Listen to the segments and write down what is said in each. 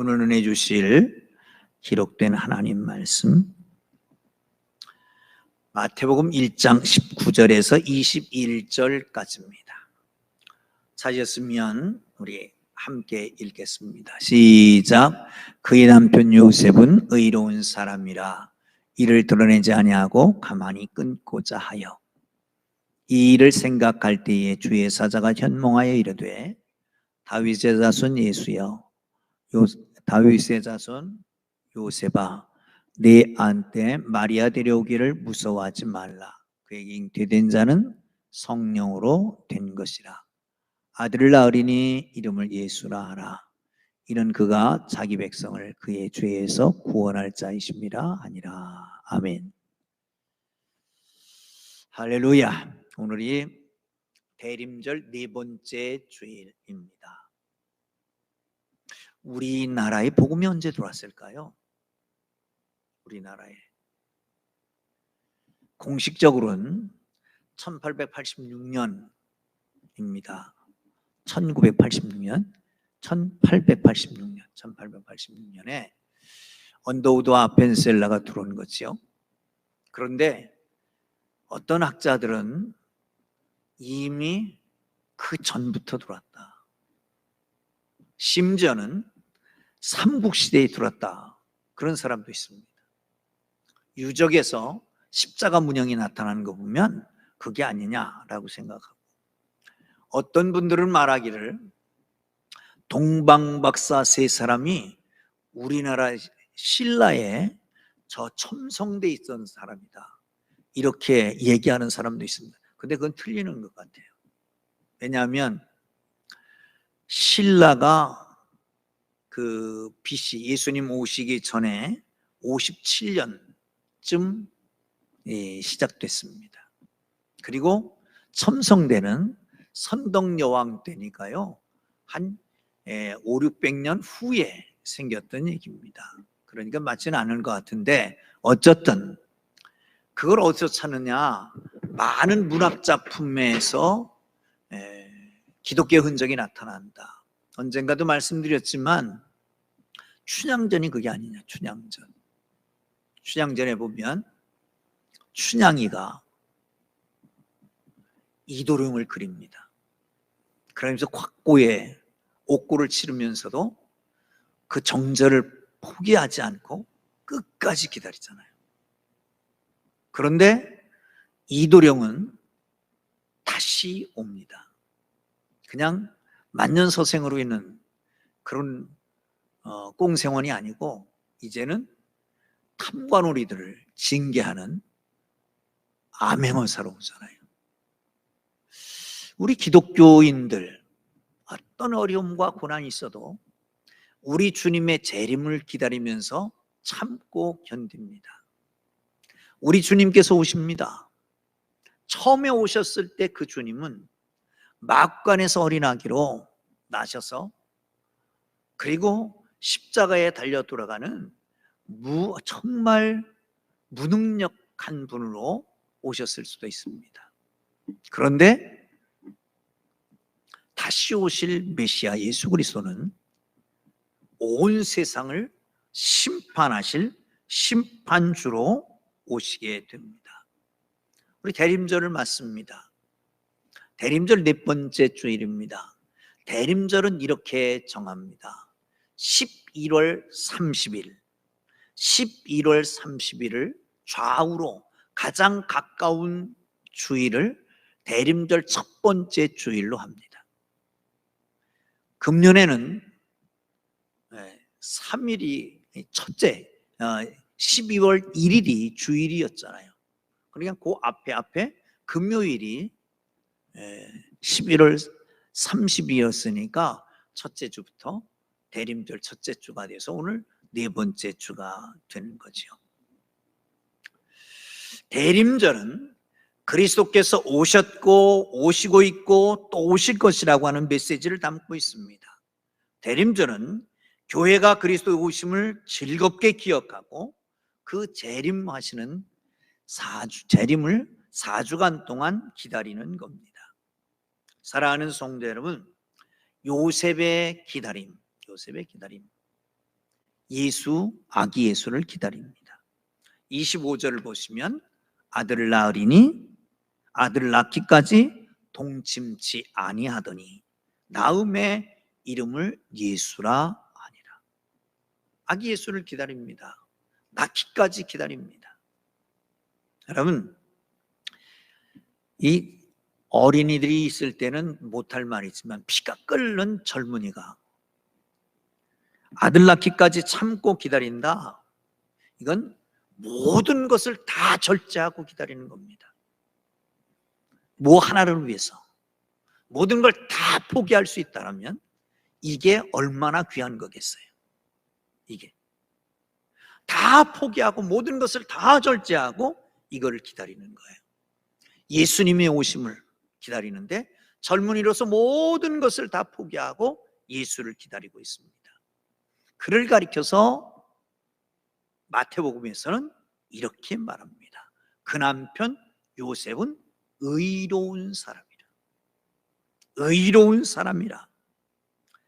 오늘 은혜 주실 기록된 하나님 말씀 마태복음 1장 19절에서 21절까지입니다. 찾으셨으면 우리 함께 읽겠습니다. 시작. 그의 남편 요셉은 의로운 사람이라 이를 드러내지 아니하고 가만히 끊고자 하여 이 일을 생각할 때에 주의 사자가 현몽하여 이르되 다윗의 자손 예수여 다윗의 자손 요셉아 내 안때 마리아 데려오기를 무서워하지 말라. 그에게 잉태된 자는 성령으로 된 것이라. 아들을 낳으리니 이름을 예수라 하라. 이는 그가 자기 백성을 그의 죄에서 구원할 자이심이라 하니라. 아멘. 할렐루야. 오늘이 대림절 네 번째 주일입니다. 우리나라에 복음이 언제 들어왔을까요? 우리나라에 공식적으로는 1886년입니다. 1886년에 언더우드와 벤셀라가 들어온 거지요. 그런데 어떤 학자들은 이미 그 전부터 들어왔다. 심지어는 삼국시대에 들어왔다. 그런 사람도 있습니다. 유적에서 십자가 문양이 나타나는 거 보면 그게 아니냐라고 생각하고, 어떤 분들은 말하기를 동방박사 세 사람이 우리나라 신라에 저 첨성대에 있던 사람이다, 이렇게 얘기하는 사람도 있습니다. 근데 그건 틀리는 것 같아요. 왜냐하면 신라가 그 BC 예수님 오시기 전에 57년쯤 시작됐습니다. 그리고 첨성대는 선덕여왕 때니까요, 한 500~600년 후에 생겼던 얘기입니다. 그러니까 맞지는 않은 것 같은데, 어쨌든 그걸 어디서 찾느냐? 많은 문학작품에서 기독교 흔적이 나타난다. 언젠가도 말씀드렸지만 춘향전이 그게 아니냐. 춘향전에 보면 춘향이가 이도령을 그립니다. 그러면서 곽고에 옥고를 치르면서도 그 정절을 포기하지 않고 끝까지 기다리잖아요. 그런데 이도령은 다시 옵니다. 그냥 만년서생으로 있는 그런 꽁생원이 아니고 이제는 탐관오리들을 징계하는 암행어사로 오잖아요. 우리 기독교인들 어떤 어려움과 고난이 있어도 우리 주님의 재림을 기다리면서 참고 견딥니다. 우리 주님께서 오십니다. 처음에 오셨을 때 그 주님은 막간에서 어린 아기로 나셔서, 그리고 십자가에 달려 돌아가는 정말 무능력한 분으로 오셨을 수도 있습니다. 그런데 다시 오실 메시아 예수 그리스도는 온 세상을 심판하실 심판주로 오시게 됩니다. 우리 대림절을 맞습니다. 대림절 네 번째 주일입니다. 대림절은 이렇게 정합니다. 11월 30일 11월 30일을 좌우로 가장 가까운 주일을 대림절 첫 번째 주일로 합니다. 금년에는 3일이 첫째 12월 1일이 주일이었잖아요. 그러니까 그 앞에 금요일이 11월 30일이었으니까 첫째 주부터 대림절 첫째 주가 돼서 오늘 네 번째 주가 되는 거죠. 대림절은 그리스도께서 오셨고 오시고 있고 또 오실 것이라고 하는 메시지를 담고 있습니다. 대림절은 교회가 그리스도의 오심을 즐겁게 기억하고 그 재림을 4주간 동안 기다리는 겁니다. 사랑하는 성도 여러분, 요셉의 기다림 아기 예수를 기다립니다. 25절을 보시면 아들을 낳으리니 아들을 낳기까지 동침치 아니하더니 낳음의 이름을 예수라 하니라. 아기 예수를 기다립니다. 낳기까지 기다립니다. 여러분, 이 어린이들이 있을 때는 못할 말이지만 피가 끓는 젊은이가 아들 낳기까지 참고 기다린다. 이건 모든 것을 다 절제하고 기다리는 겁니다. 뭐 하나를 위해서 모든 걸 다 포기할 수 있다면 이게 얼마나 귀한 거겠어요. 이게 다 포기하고 모든 것을 다 절제하고 이걸 기다리는 거예요. 예수님의 오심을 기다리는데 젊은이로서 모든 것을 다 포기하고 예수를 기다리고 있습니다. 그를 가리켜서 마태복음에서는 이렇게 말합니다. 그 남편 요셉은 의로운 사람이라. 의로운 사람이라.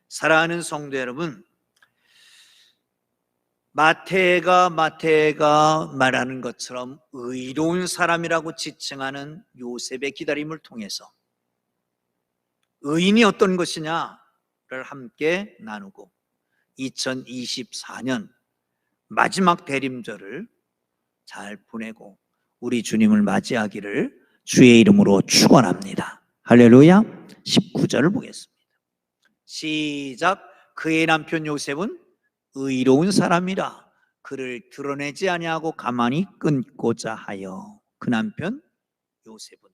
사랑하는 성도 여러분, 마태가 말하는 것처럼 의로운 사람이라고 지칭하는 요셉의 기다림을 통해서 의인이 어떤 것이냐를 함께 나누고 2024년 마지막 대림절을 잘 보내고 우리 주님을 맞이하기를 주의 이름으로 축원합니다. 할렐루야. 19절을 보겠습니다. 시작. 그의 남편 요셉은 의로운 사람이라 그를 드러내지 아니하고 가만히 끊고자 하여. 그 남편 요셉은,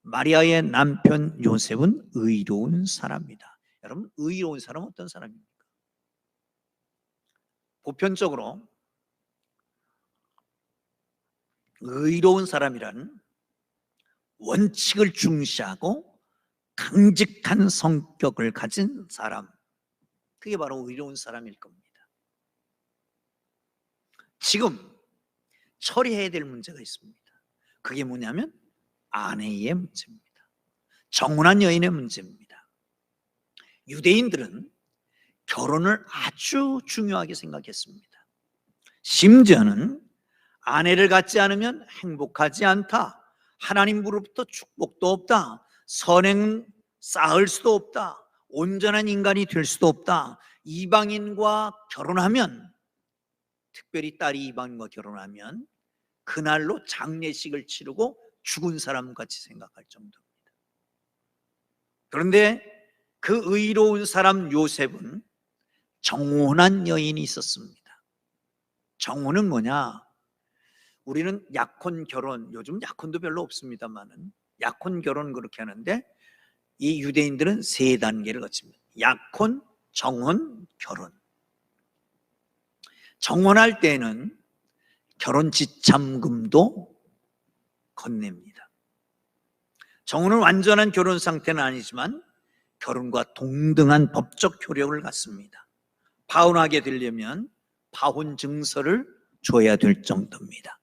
마리아의 남편 요셉은 의로운 사람이다. 여러분, 의로운 사람은 어떤 사람입니까? 보편적으로 의로운 사람이란 원칙을 중시하고 강직한 성격을 가진 사람, 그게 바로 의로운 사람일 겁니다. 지금 처리해야 될 문제가 있습니다. 그게 뭐냐면 아내의 문제입니다. 정혼한 여인의 문제입니다. 유대인들은 결혼을 아주 중요하게 생각했습니다. 심지어는 아내를 갖지 않으면 행복하지 않다, 하나님으로부터 축복도 없다, 선행은 쌓을 수도 없다, 온전한 인간이 될 수도 없다, 이방인과 결혼하면, 특별히 딸이 이방인과 결혼하면 그날로 장례식을 치르고 죽은 사람 같이 생각할 정도입니다. 그런데 그 의로운 사람 요셉은 정혼한 여인이 있었습니다. 정혼은 뭐냐? 우리는 약혼 결혼, 요즘 약혼도 별로 없습니다만은 약혼 결혼 그렇게 하는데 이 유대인들은 세 단계를 거칩니다. 약혼, 정혼, 결혼. 정혼할 때는 결혼 지참금도 건넵니다. 정혼은 완전한 결혼 상태는 아니지만 결혼과 동등한 법적 효력을 갖습니다. 파혼하게 되려면 파혼 증서를 줘야 될 정도입니다.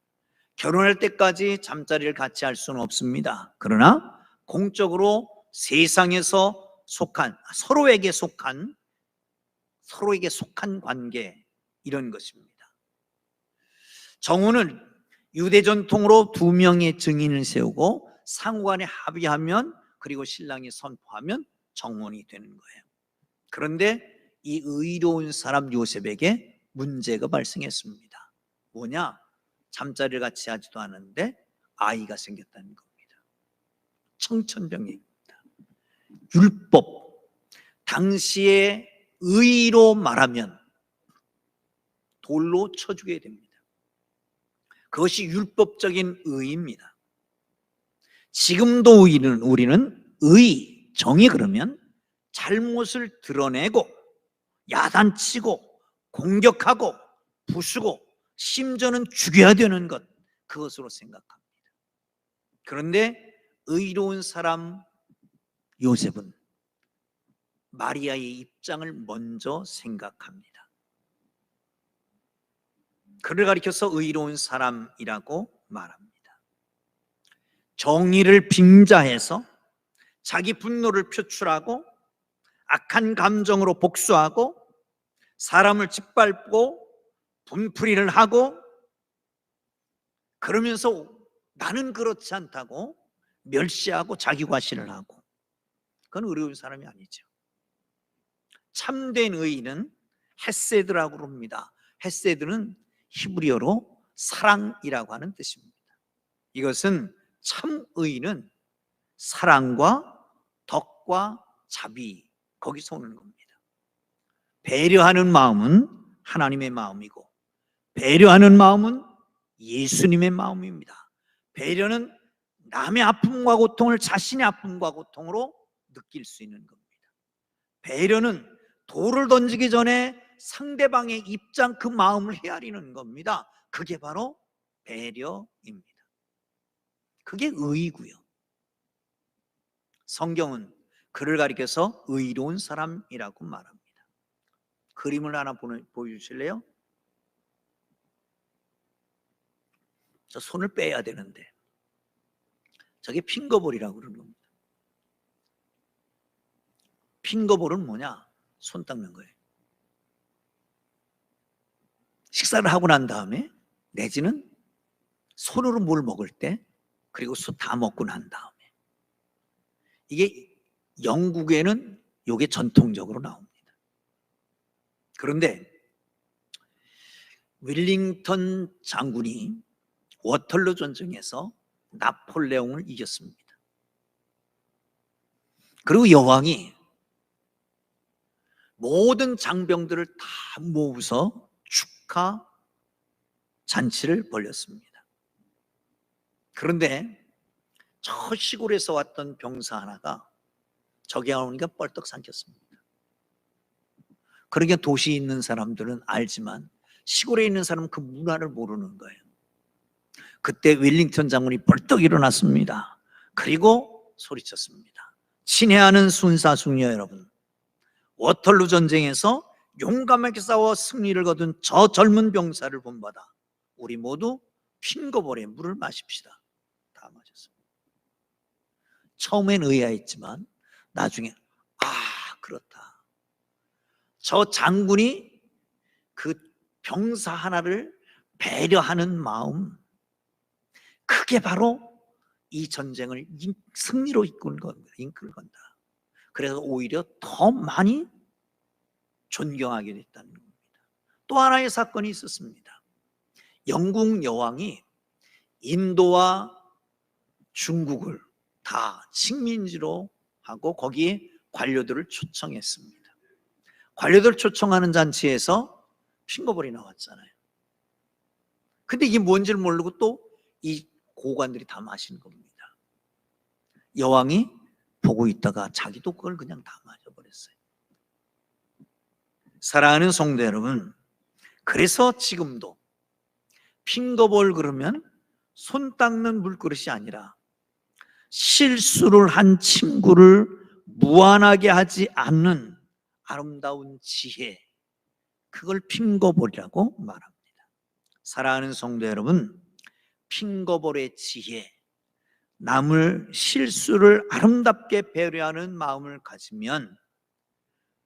결혼할 때까지 잠자리를 같이 할 수는 없습니다. 그러나 공적으로 세상에서 속한, 서로에게 속한 관계, 이런 것입니다. 정혼은 유대 전통으로 2명의 증인을 세우고 상호간에 합의하면, 그리고 신랑이 선포하면 정혼이 되는 거예요. 그런데 이 의로운 사람 요셉에게 문제가 발생했습니다. 뭐냐? 잠자리를 같이 하지도 않았는데 아이가 생겼다는 겁니다. 청천벽력입니다. 율법, 당시의 의로 말하면 돌로 쳐 죽여야 됩니다. 그것이 율법적인 의입니다. 지금도 우리는 의, 정의 그러면 잘못을 드러내고 야단치고 공격하고 부수고 심지어는 죽여야 되는 것, 그것으로 생각합니다. 그런데 의로운 사람 요셉은 마리아의 입장을 먼저 생각합니다. 그를 가리켜서 의로운 사람이라고 말합니다. 정의를 빙자해서 자기 분노를 표출하고 악한 감정으로 복수하고 사람을 짓밟고 분풀이를 하고 그러면서 나는 그렇지 않다고 멸시하고 자기 과시를 하고, 그건 의로운 사람이 아니죠. 참된 의인은 헤세드라고 합니다. 헤세드는 히브리어로 사랑이라고 하는 뜻입니다. 이것은 참 의인은 사랑과 덕과 자비, 거기서 오는 겁니다. 배려하는 마음은 하나님의 마음이고, 배려하는 마음은 예수님의 마음입니다. 배려는 남의 아픔과 고통을 자신의 아픔과 고통으로 느낄 수 있는 겁니다. 배려는 돌을 던지기 전에 상대방의 입장, 그 마음을 헤아리는 겁니다. 그게 바로 배려입니다. 그게 의이고요. 성경은 그를 가리켜서 의로운 사람이라고 말합니다. 그림을 하나 보여주실래요? 저 손을 빼야 되는데, 저게 핑거볼이라고 그러는 겁니다. 핑거볼은 뭐냐? 손 닦는 거예요. 식사를 하고 난 다음에, 내지는 손으로 뭘 먹을 때, 그리고 다 먹고 난 다음에, 이게 영국에는 이게 전통적으로 나옵니다. 그런데 윌링턴 장군이 워털루 전쟁에서 나폴레옹을 이겼습니다. 그리고 여왕이 모든 장병들을 다 모으서 축하 잔치를 벌였습니다. 그런데 저 시골에서 왔던 병사 하나가 저기 오니까 뻘떡 삼켰습니다. 그러니까 도시에 있는 사람들은 알지만 시골에 있는 사람은 그 문화를 모르는 거예요. 그때 윌링턴 장군이 벌떡 일어났습니다. 그리고 소리쳤습니다. 친애하는 순사숙녀 여러분, 워털루 전쟁에서 용감하게 싸워 승리를 거둔 저 젊은 병사를 본받아 우리 모두 핑거볼에 물을 마십시다. 다 마셨습니다. 처음엔 의아했지만 나중에 그렇다. 저 장군이 그 병사 하나를 배려하는 마음, 그게 바로 이 전쟁을 승리로 이끌 건다. 그래서 오히려 더 많이 존경하게 됐다는 겁니다. 또 하나의 사건이 있었습니다. 영국 여왕이 인도와 중국을 다 식민지로 하고 거기에 관료들을 초청했습니다. 관료들 초청하는 잔치에서 핑거볼이 나왔잖아요. 근데 이게 뭔지를 모르고 또 이 고관들이 다 마시는 겁니다. 여왕이 보고 있다가 자기도 그걸 그냥 다 마셔버렸어요. 사랑하는 성도 여러분, 그래서 지금도 핑거볼 그러면 손 닦는 물그릇이 아니라 실수를 한 친구를 무안하게 하지 않는 아름다운 지혜, 그걸 핑거볼이라고 말합니다. 사랑하는 성도 여러분, 핑거볼의 지혜, 남을 실수를 아름답게 배려하는 마음을 가지면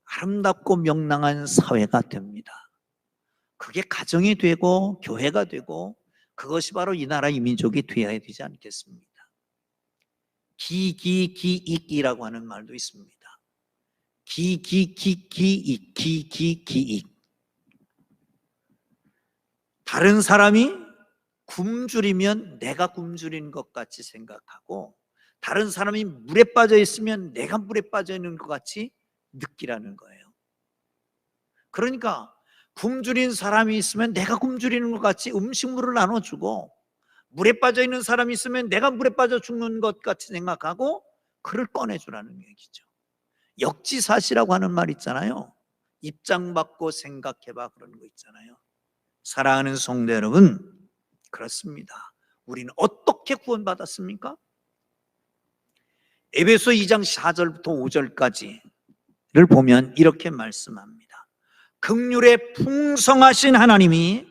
아름답고 명랑한 사회가 됩니다. 그게 가정이 되고 교회가 되고 그것이 바로 이 나라 이 민족이 되어야 되지 않겠습니까? 기기기익이라고 하는 말도 있습니다. 기기익. 다른 사람이 굶주리면 내가 굶주린 것 같이 생각하고, 다른 사람이 물에 빠져 있으면 내가 물에 빠져 있는 것 같이 느끼라는 거예요. 그러니까 굶주린 사람이 있으면 내가 굶주리는 것 같이 음식물을 나눠주고, 물에 빠져 있는 사람이 있으면 내가 물에 빠져 죽는 것 같이 생각하고 그를 꺼내주라는 얘기죠. 역지사시라고 하는 말 있잖아요. 입장 바꿔 생각해봐, 그런 거 있잖아요. 사랑하는 성도 여러분, 그렇습니다. 우리는 어떻게 구원받았습니까? 에베소 2장 4절부터 5절까지를 보면 이렇게 말씀합니다. 긍휼에 풍성하신 하나님이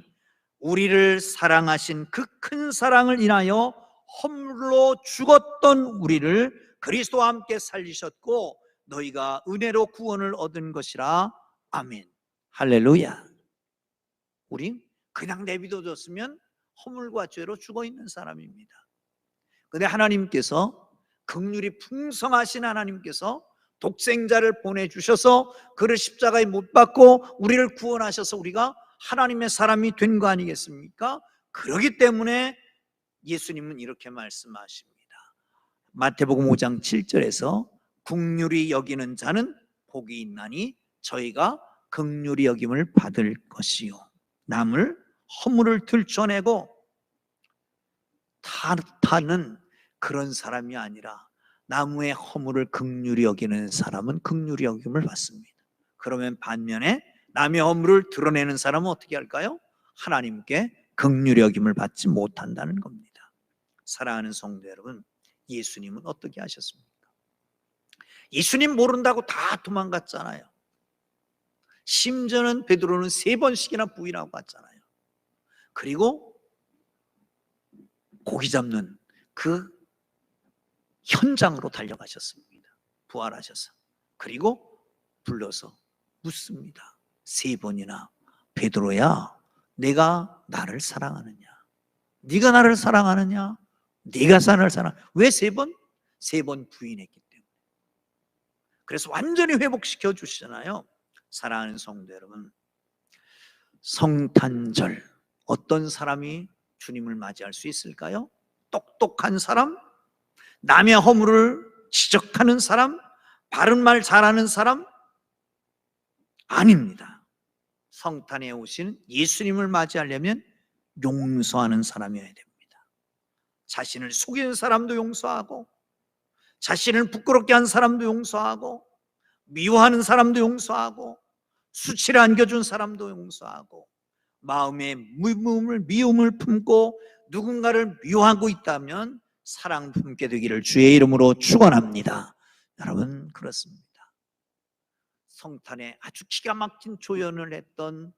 우리를 사랑하신 그 큰 사랑을 인하여 허물로 죽었던 우리를 그리스도와 함께 살리셨고 너희가 은혜로 구원을 얻은 것이라. 아멘. 할렐루야. 우리 그냥 내비둬줬으면 허물과 죄로 죽어있는 사람입니다. 그런데 하나님께서, 긍휼이 풍성하신 하나님께서 독생자를 보내주셔서 그를 십자가에 못 박고 우리를 구원하셔서 우리가 하나님의 사람이 된 거 아니겠습니까? 그렇기 때문에 예수님은 이렇게 말씀하십니다. 마태복음 5장 7절에서 긍휼히 여기는 자는 복이 있나니 저희가 긍휼히 여김을 받을 것이요, 남을 허물을 들춰내고 타는 그런 사람이 아니라 남의 허물을 긍휼히 여기는 사람은 긍휼히 여김을 받습니다. 그러면 반면에 남의 허물을 드러내는 사람은 어떻게 할까요? 하나님께 긍휼히 여김을 받지 못한다는 겁니다. 사랑하는 성도 여러분, 예수님은 어떻게 하셨습니까? 예수님 모른다고 다 도망갔잖아요. 심지어는 베드로는 3번씩이나 부인하고 갔잖아요. 그리고 고기 잡는 그 현장으로 달려가셨습니다. 부활하셔서. 그리고 불러서 묻습니다. 3번이나 베드로야, 내가 나를 사랑하느냐? 네가 나를 사랑하느냐? 네가 나를 사랑. 왜 3번? 3번 부인했기 때문에. 그래서 완전히 회복시켜 주시잖아요. 사랑하는 성도 여러분, 성탄절 어떤 사람이 주님을 맞이할 수 있을까요? 똑똑한 사람, 남의 허물을 지적하는 사람, 바른 말 잘하는 사람? 아닙니다. 성탄에 오신 예수님을 맞이하려면 용서하는 사람이어야 됩니다. 자신을 속이는 사람도 용서하고, 자신을 부끄럽게 한 사람도 용서하고, 미워하는 사람도 용서하고, 수치를 안겨준 사람도 용서하고, 마음에 미움을 품고 누군가를 미워하고 있다면 사랑 품게 되기를 주의 이름으로 축원합니다. 여러분, 그렇습니다. 성탄에 아주 기가 막힌 조연을 했던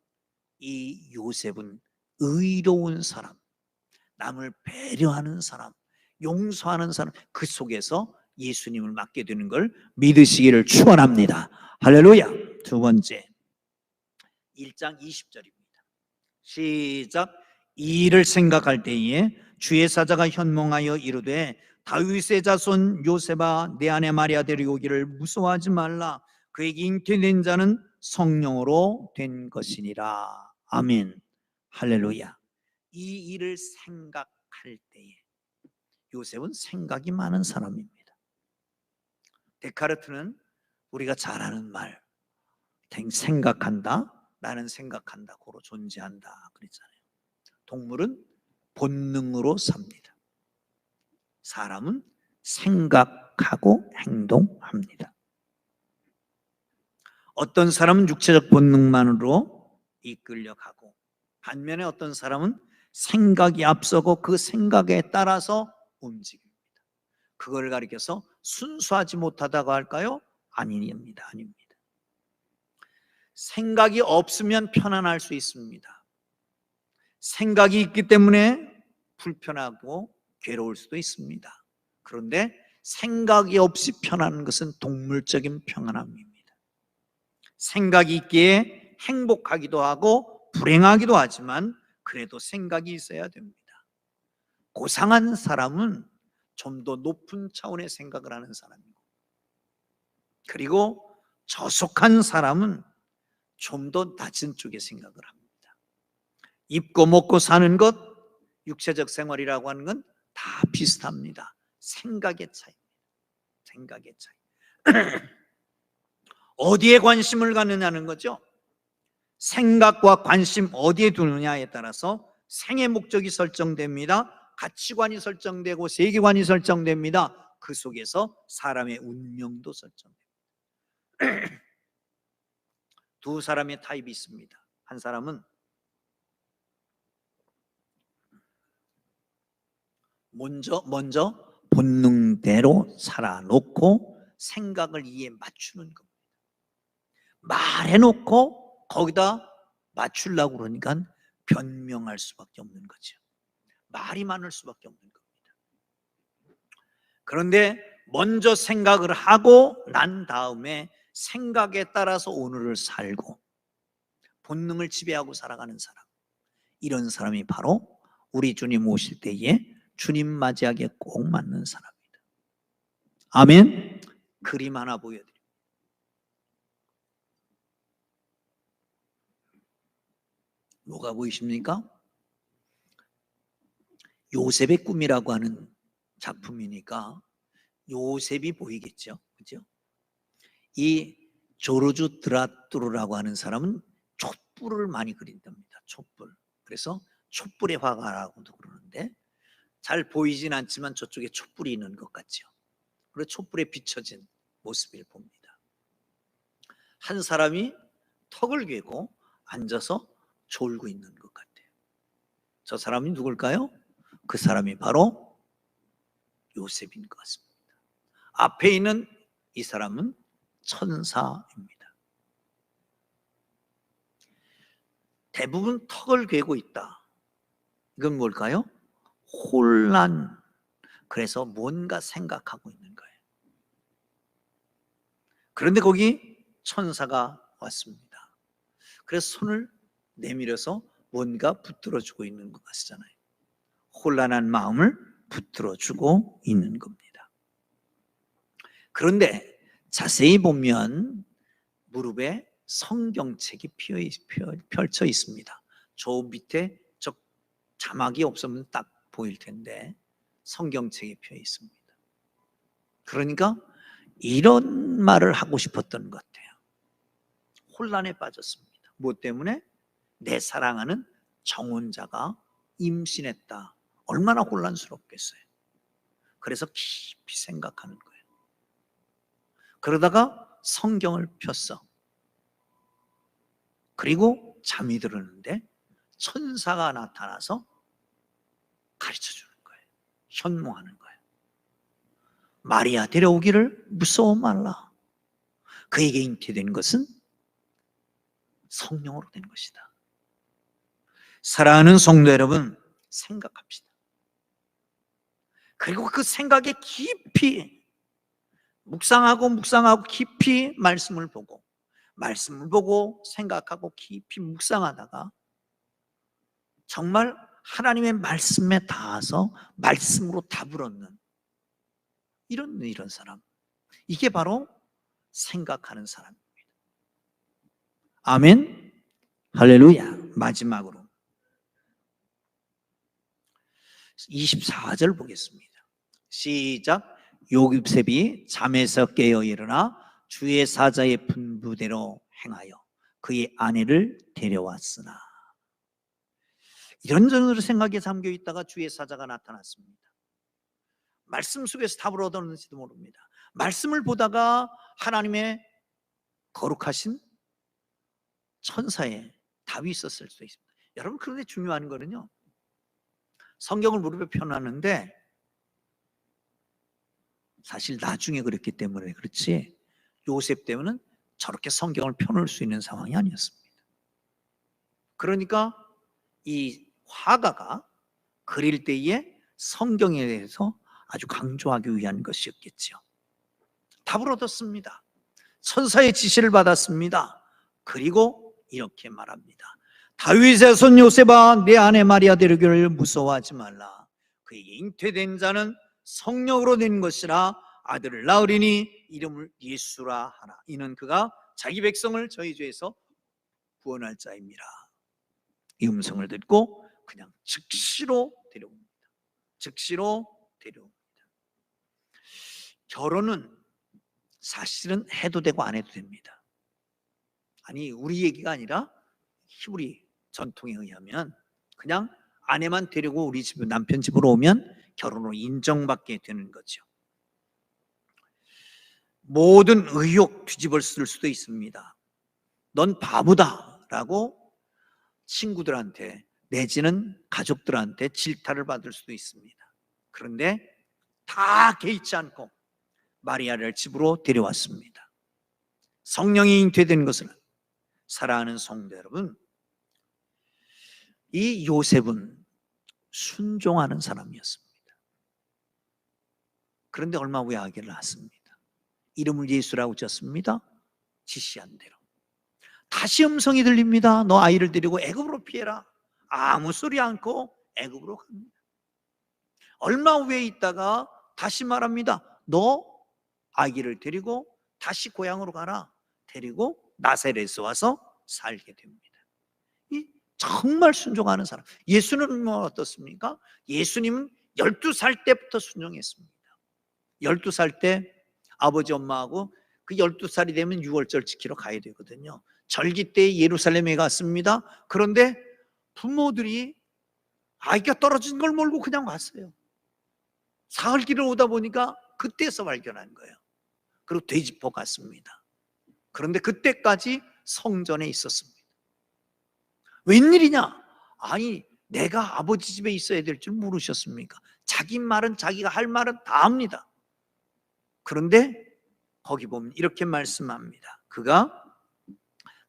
이 요셉은 의로운 사람, 남을 배려하는 사람, 용서하는 사람, 그 속에서 예수님을 맡게 되는 걸 믿으시기를 축원합니다. 할렐루야. 두 번째, 1장 20절입니다. 시작. 이 일을 생각할 때에 주의 사자가 현몽하여 이르되 다윗의 자손 요셉아, 내 아내 마리아 데리고 오기를 무서워하지 말라. 그에게 잉태된 자는 성령으로 된 것이니라. 아멘. 할렐루야. 이 일을 생각할 때에, 요셉은 생각이 많은 사람입니다. 데카르트는 우리가 잘 아는 말, 생각한다, 나는 생각한다, 고로 존재한다 그랬잖아요. 동물은 본능으로 삽니다. 사람은 생각하고 행동합니다. 어떤 사람은 육체적 본능만으로 이끌려가고, 반면에 어떤 사람은 생각이 앞서고 그 생각에 따라서 움직입니다. 그걸 가리켜서 순수하지 못하다고 할까요? 아닙니다. 아닙니다. 생각이 없으면 편안할 수 있습니다. 생각이 있기 때문에 불편하고 괴로울 수도 있습니다. 그런데 생각이 없이 편안한 것은 동물적인 평안함입니다. 생각이 있기에 행복하기도 하고 불행하기도 하지만 그래도 생각이 있어야 됩니다. 고상한 사람은 좀 더 높은 차원의 생각을 하는 사람이고, 그리고 저속한 사람은 좀 더 낮은 쪽의 생각을 합니다. 입고 먹고 사는 것, 육체적 생활이라고 하는 건 다 비슷합니다. 생각의 차이입니다. 생각의 차이. 어디에 관심을 갖느냐는 거죠. 생각과 관심 어디에 두느냐에 따라서 생의 목적이 설정됩니다. 가치관이 설정되고 세계관이 설정됩니다. 그 속에서 사람의 운명도 설정됩니다. 두 사람의 타입이 있습니다. 한 사람은 먼저 본능대로 살아놓고 생각을 이에 맞추는 겁니다. 말해놓고 거기다 맞추려고 그러니까 변명할 수밖에 없는 거죠. 말이 많을 수밖에 없는 겁니다. 그런데 먼저 생각을 하고 난 다음에 생각에 따라서 오늘을 살고 본능을 지배하고 살아가는 사람, 이런 사람이 바로 우리 주님 오실 때에 주님 맞이하기에 꼭 맞는 사람입니다. 아멘. 그림 하나 보여드립니다. 뭐가 보이십니까? 요셉의 꿈이라고 하는 작품이니까 요셉이 보이겠죠. 그죠? 이 조르주 드라뚜르라고 하는 사람은 촛불을 많이 그린답니다. 촛불. 그래서 촛불의 화가라고도 그러는데 잘 보이진 않지만 저쪽에 촛불이 있는 것 같죠. 그리고 촛불에 비춰진 모습을 봅니다. 한 사람이 턱을 괴고 앉아서 졸고 있는 것 같아요. 저 사람이 누굴까요? 그 사람이 바로 요셉인 것 같습니다. 앞에 있는 이 사람은 천사입니다. 대부분 턱을 괴고 있다. 이건 뭘까요? 혼란. 그래서 뭔가 생각하고 있는 거예요. 그런데 거기 천사가 왔습니다. 그래서 손을 내밀어서 뭔가 붙들어주고 있는 것 같잖아요. 혼란한 마음을 붙들어주고 있는 겁니다. 그런데 자세히 보면 무릎에 성경책이 펼쳐 있습니다. 저 밑에 저 자막이 없으면 딱 보일 텐데 성경책이 펴 있습니다. 그러니까 이런 말을 하고 싶었던 것 같아요. 혼란에 빠졌습니다. 무엇 때문에? 내 사랑하는 정혼자가 임신했다. 얼마나 혼란스럽겠어요. 그래서 깊이 생각하는 거예요. 그러다가 성경을 폈어. 그리고 잠이 들었는데 천사가 나타나서 가르쳐 주는 거예요. 현몽하는 거예요. 마리아 데려오기를 무서워 말라. 그에게 잉태된 것은 성령으로 된 것이다. 사랑하는 성도 여러분, 생각합시다. 그리고 그 생각에 깊이 묵상하고 깊이 말씀을 보고 생각하고 깊이 묵상하다가 정말 하나님의 말씀에 닿아서 말씀으로 답을 얻는 이런 사람, 이게 바로 생각하는 사람입니다. 아멘. 할렐루야. 마지막으로 24절 보겠습니다. 시작. 요셉이 잠에서 깨어 일어나 주의 사자의 분부대로 행하여 그의 아내를 데려왔으나. 이런저런 생각에 잠겨 있다가 주의 사자가 나타났습니다. 말씀 속에서 답을 얻었는지도 모릅니다. 말씀을 보다가 하나님의 거룩하신 천사의 답이 있었을 수도 있습니다. 여러분, 그런데 중요한 거는요, 성경을 무릎에 펴놨는데 사실 나중에 그랬기 때문에 그렇지 요셉 때문은 저렇게 성경을 펴놓을 수 있는 상황이 아니었습니다. 그러니까 이 화가가 그릴 때에 성경에 대해서 아주 강조하기 위한 것이었겠죠. 답을 얻었습니다. 천사의 지시를 받았습니다. 그리고 이렇게 말합니다. 다윗의 손 요셉아, 내 아내 마리아 데려오기를 무서워하지 말라. 그에게 잉태된 자는 성령으로 된 것이라. 아들을 낳으리니 이름을 예수라 하라. 이는 그가 자기 백성을 저희 죄에서 구원할 자입니다. 이 음성을 듣고 그냥 즉시로 데려옵니다. 즉시로 데려옵니다. 결혼은 사실은 해도 되고 안 해도 됩니다. 아니, 우리 얘기가 아니라 히브리 전통에 의하면 그냥 아내만 데리고 우리 집 남편 집으로 오면 결혼으로 인정받게 되는 거죠. 모든 의혹 뒤집어 쓸 수도 있습니다. 넌 바보다 라고 친구들한테 내지는 가족들한테 질타를 받을 수도 있습니다. 그런데 다 개의치 않고 마리아를 집으로 데려왔습니다. 성령이 잉태된 것은, 사랑하는 성도 여러분, 이 요셉은 순종하는 사람이었습니다. 그런데 얼마 후에 아기를 낳았습니다. 이름을 예수라고 지었습니다. 지시한 대로. 다시 음성이 들립니다. 너 아이를 데리고 애굽으로 피해라. 아무 소리 않고 애굽으로 갑니다. 얼마 후에 있다가 다시 말합니다. 너 아기를 데리고 다시 고향으로 가라. 데리고 나사렛에 와서 살게 됩니다. 이 정말 순종하는 사람. 예수님은 어떻습니까? 예수님은 12살 때부터 순종했습니다. 12살 때 아버지 엄마하고 그 12살이 되면 유월절 지키러 가야 되거든요. 절기 때 예루살렘에 갔습니다. 그런데 부모들이 아이가 떨어진 걸 모르고 그냥 갔어요. 사흘길을 오다 보니까 그때서 발견한 거예요. 그리고 되짚어 갔습니다. 그런데 그때까지 성전에 있었습니다. 웬일이냐? 아니, 내가 아버지 집에 있어야 될 줄 모르셨습니까? 자기 말은, 자기가 할 말은 다 합니다. 그런데 거기 보면 이렇게 말씀합니다. 그가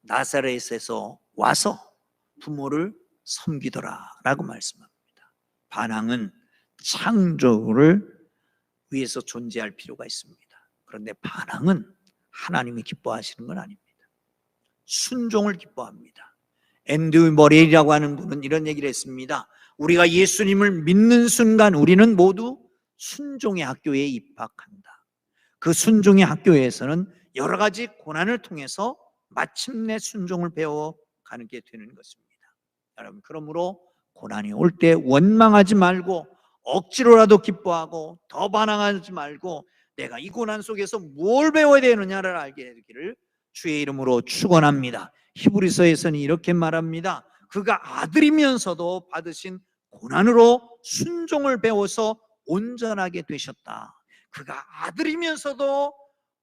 나사렛에서 와서 부모를 섬기더라 라고 말씀합니다. 반항은 창조를 위해서 존재할 필요가 있습니다. 그런데 반항은 하나님이 기뻐하시는 건 아닙니다. 순종을 기뻐합니다. 앤드류 머레이라고 하는 분은 이런 얘기를 했습니다. 우리가 예수님을 믿는 순간 우리는 모두 순종의 학교에 입학한다. 그 순종의 학교에서는 여러 가지 고난을 통해서 마침내 순종을 배워가는 게 되는 것입니다. 여러분, 그러므로 고난이 올 때 원망하지 말고 억지로라도 기뻐하고 더 반항하지 말고 내가 이 고난 속에서 뭘 배워야 되느냐를 알게 되기를 주의 이름으로 축원합니다. 히브리서에서는 이렇게 말합니다. 그가 아들이면서도 받으신 고난으로 순종을 배워서 온전하게 되셨다. 그가 아들이면서도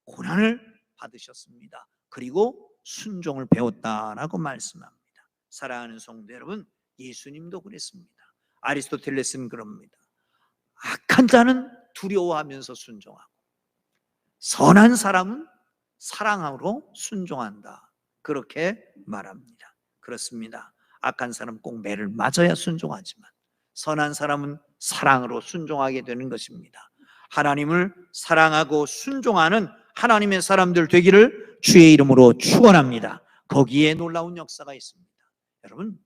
고난을 받으셨습니다. 그리고 순종을 배웠다라고 말씀합니다. 사랑하는 성도 여러분, 예수님도 그랬습니다. 아리스토텔레스는 그럽니다. 악한 자는 두려워하면서 순종하고 선한 사람은 사랑으로 순종한다. 그렇게 말합니다. 그렇습니다. 악한 사람은 꼭 매를 맞아야 순종하지만 선한 사람은 사랑으로 순종하게 되는 것입니다. 하나님을 사랑하고 순종하는 하나님의 사람들 되기를 주의 이름으로 축원합니다. 거기에 놀라운 역사가 있습니다. 여러분,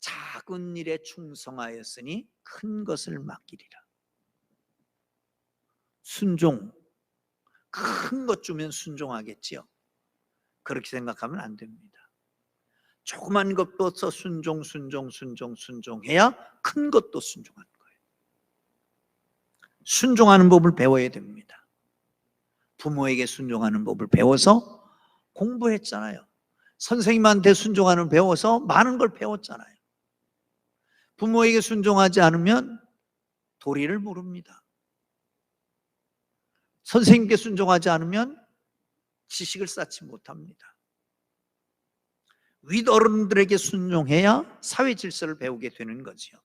작은 일에 충성하였으니 큰 것을 맡기리라. 순종, 큰 것 주면 순종하겠지요. 그렇게 생각하면 안 됩니다. 조그만 것부터 순종해야 큰 것도 순종하는 거예요. 순종하는 법을 배워야 됩니다. 부모에게 순종하는 법을 배워서 공부했잖아요. 선생님한테 순종하는 배워서 많은 걸 배웠잖아요. 부모에게 순종하지 않으면 도리를 모릅니다. 선생님께 순종하지 않으면 지식을 쌓지 못합니다. 윗어른들에게 순종해야 사회 질서를 배우게 되는 거지요.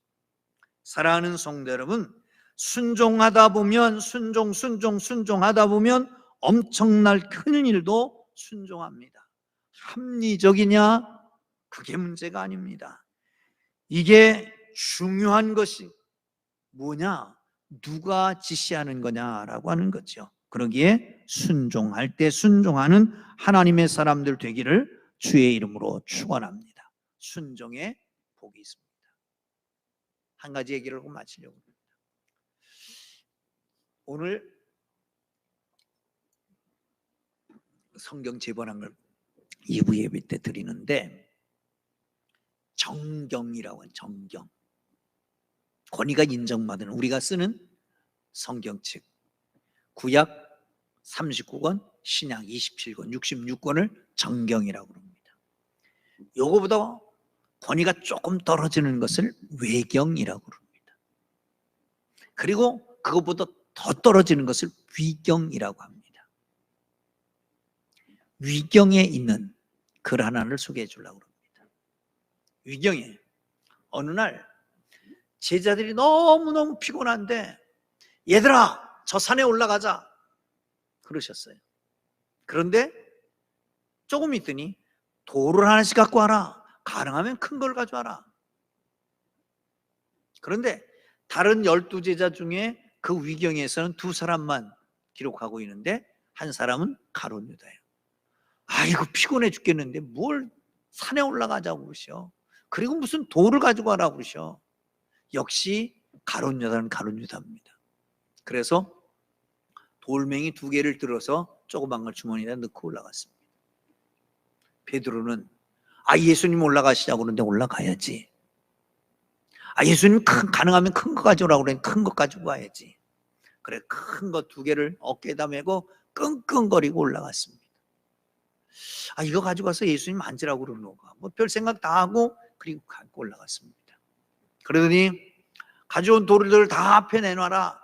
사랑하는 성도 여러분, 순종하다 보면 순종하다 보면 엄청날 큰 일도 순종합니다. 합리적이냐? 그게 문제가 아닙니다. 이게 중요한 것이 뭐냐? 누가 지시하는 거냐라고 하는 거죠. 그러기에 순종할 때 순종하는 하나님의 사람들 되기를 주의 이름으로 축원합니다. 순종의 복이 있습니다. 한 가지 얘기를 하고 마치려고 합니다. 오늘 성경 제본한 걸 2부 예배 때 드리는데 정경이라고 하는 정경, 권위가 인정받은 우리가 쓰는 성경책, 구약 39권, 신약 27권, 66권을 정경이라고 합니다. 요거보다 권위가 조금 떨어지는 것을 외경이라고 합니다. 그리고 그것보다 더 떨어지는 것을 위경이라고 합니다. 위경에 있는 글 하나를 소개해 주려고 합니다. 위경에 어느 날 제자들이 너무너무 피곤한데 얘들아, 저 산에 올라가자 그러셨어요. 그런데 조금 있더니 돌을 하나씩 갖고 와라. 가능하면 큰 걸 가져와라. 그런데 다른 12제자 중에 그 위경에서는 2사람만 기록하고 있는데 한 사람은 가룟 유다예요. 아이고 피곤해 죽겠는데 뭘 산에 올라가자고 그러셔. 그리고 무슨 돌을 가지고 가라고 그러셔. 역시 가룟 유다는 가룟 유다입니다. 그래서 돌멩이 2개를 들어서 조그만 걸 주머니에 넣고 올라갔습니다. 베드로는 예수님 올라가시자고 그러는데 올라가야지. 예수님 가능하면 큰 거 가져오라고 그러니 큰 거 가지고 가야지. 그래, 큰 거 2개를 어깨에다 메고 끙끙거리고 올라갔습니다. 이거 가지고 가서 예수님 만지라고 그러는 거가 별 생각 다 하고 그리고 갖고 올라갔습니다. 그러더니 가져온 돌들 다 앞에 내놔라.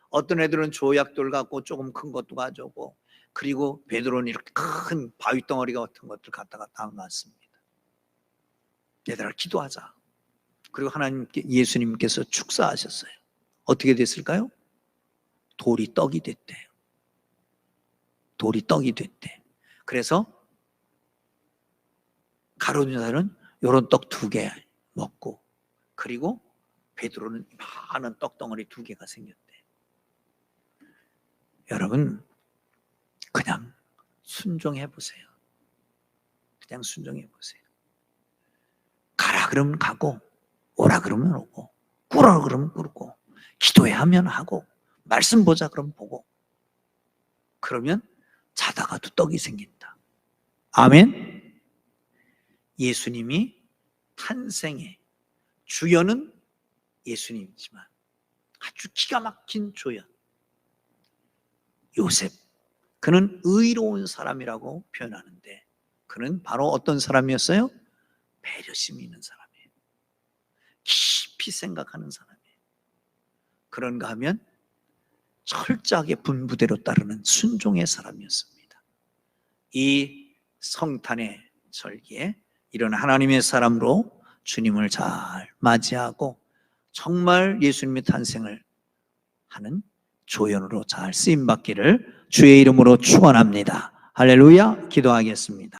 어떤 애들은 조약돌 갖고 조금 큰 것도 가져오고, 그리고 베드로는 이렇게 큰 바위덩어리 같은 것들 갖다가 다 놨습니다. 얘들아, 기도하자. 그리고 예수님께서 축사하셨어요. 어떻게 됐을까요? 돌이 떡이 됐대요. 돌이 떡이 됐대. 그래서 가룟 유다는 이런 떡 2개 먹고, 그리고 베드로는 많은 떡덩어리 2개가 생겼대. 여러분, 그냥 순종해 보세요. 그냥 순종해 보세요. 가라 그러면 가고, 오라 그러면 오고, 꾸라 그러면 꾸고, 기도해야 하면 하고, 말씀 보자 그러면 보고, 그러면 자다가도 떡이 생긴다. 아멘. 예수님이 탄생의 주연은 예수님이지만 아주 기가 막힌 조연 요셉, 그는 의로운 사람이라고 표현하는데 그는 바로 어떤 사람이었어요? 배려심이 있는 사람이에요. 깊이 생각하는 사람이에요. 그런가 하면 철저하게 분부대로 따르는 순종의 사람이었습니다. 이 성탄의 절기에 이런 하나님의 사람으로 주님을 잘 맞이하고 정말 예수님의 탄생을 하는 조연으로 잘 쓰임받기를 주의 이름으로 축원합니다. 할렐루야. 기도하겠습니다.